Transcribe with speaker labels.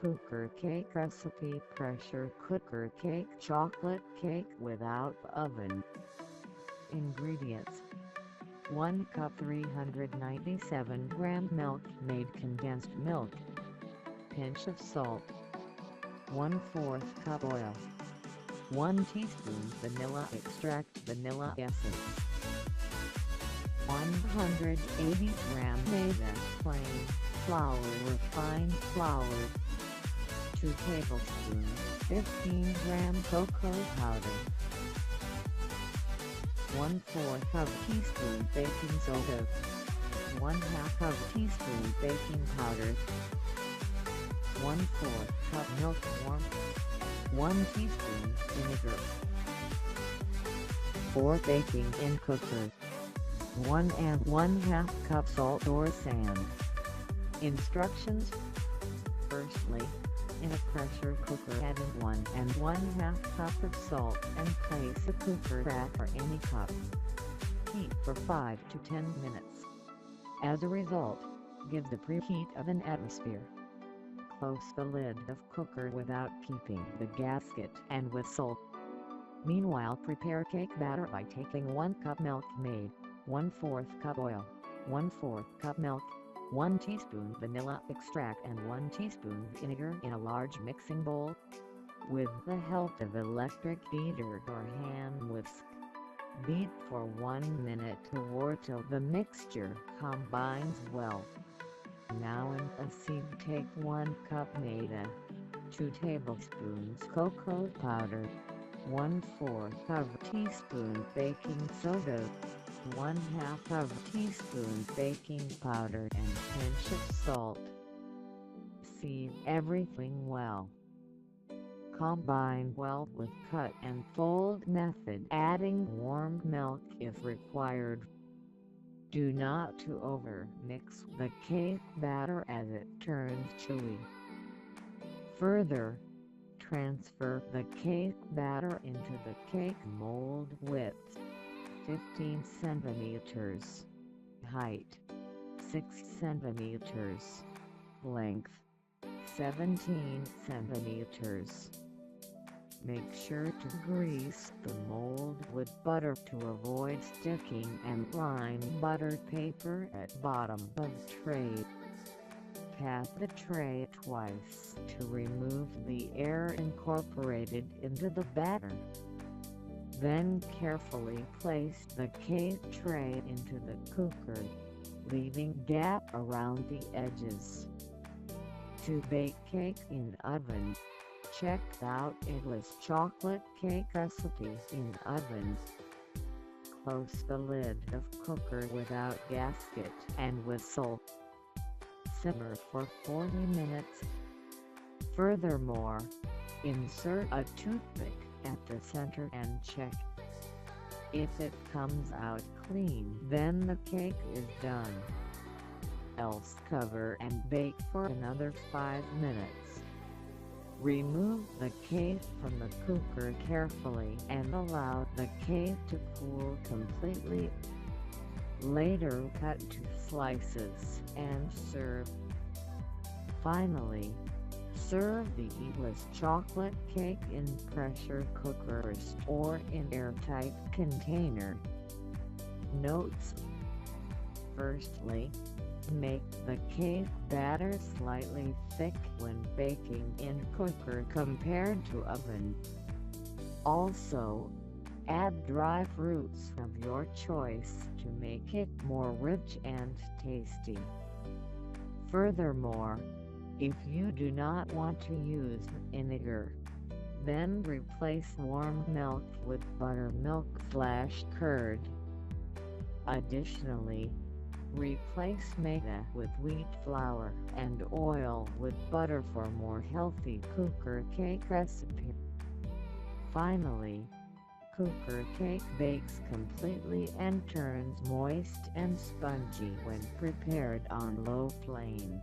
Speaker 1: cooker cake recipe. Pressure cooker cake, chocolate cake without oven. Ingredients: 1 cup 397 gram milk-made condensed milk, pinch of salt, 1/4 cup oil, 1 teaspoon vanilla extract, vanilla essence, 180 gram maida, plain flour, refined flour, 2 tablespoons, 15 gram cocoa powder, 1/4 cup teaspoon baking soda, 1/2 cup teaspoon baking powder, 1/4 cup milk warm, 1 teaspoon vinegar. For baking in cooker: 1 and 1/2 cup salt or sand. Instructions: firstly, in a pressure cooker add 1 and 1/2 cup of salt and place a cooker rack or any cup. Heat for 5 to 10 minutes. As a result, give the preheat of an atmosphere. Close the lid of cooker without keeping the gasket and whistle. Meanwhile, prepare cake batter by taking 1 cup milk made, 1/4 cup oil, 1/4 cup milk, 1 teaspoon vanilla extract and 1 teaspoon vinegar in a large mixing bowl. With the help of electric beater or hand whisk, beat for 1 minute or till the mixture combines well. Now in a sieve take 1 cup maida, 2 tablespoons cocoa powder, 1/4 of teaspoon baking soda, 1/2 of teaspoon baking powder and pinch of salt. Sieve everything well. Combine well with cut and fold method, adding warm milk if required. Do not to over-mix the cake batter as it turns chewy. Further, transfer the cake batter into the cake mold width 15 cm, height 6 cm, length 17 cm. Make sure to grease the mold with butter to avoid sticking and line buttered paper at bottom of tray. Pat the tray twice to remove the air incorporated into the batter. Then carefully place the cake tray into the cooker, leaving gap around the edges. To bake cake in oven: check out eggless chocolate cake recipe in oven. Close the lid of cooker without gasket and whistle. Simmer for 40 minutes. Furthermore, insert a toothpick at the center and check. If it comes out clean, then the cake is done. Else cover and bake for another 5 minutes. Remove the cake from the cooker carefully and allow the cake to cool completely. Later cut to slices and serve. Finally, serve the eggless chocolate cake in pressure cookers or in airtight container. Notes: firstly, make the cake batter slightly thick when baking in cooker compared to oven. Also, add dry fruits of your choice to make it more rich and tasty. Furthermore, if you do not want to use vinegar, then replace warm milk with buttermilk/curd. Additionally, replace maida with wheat flour and oil with butter for a more healthy cooker cake recipe. Finally, cooker cake bakes completely and turns moist and spongy when prepared on low flame.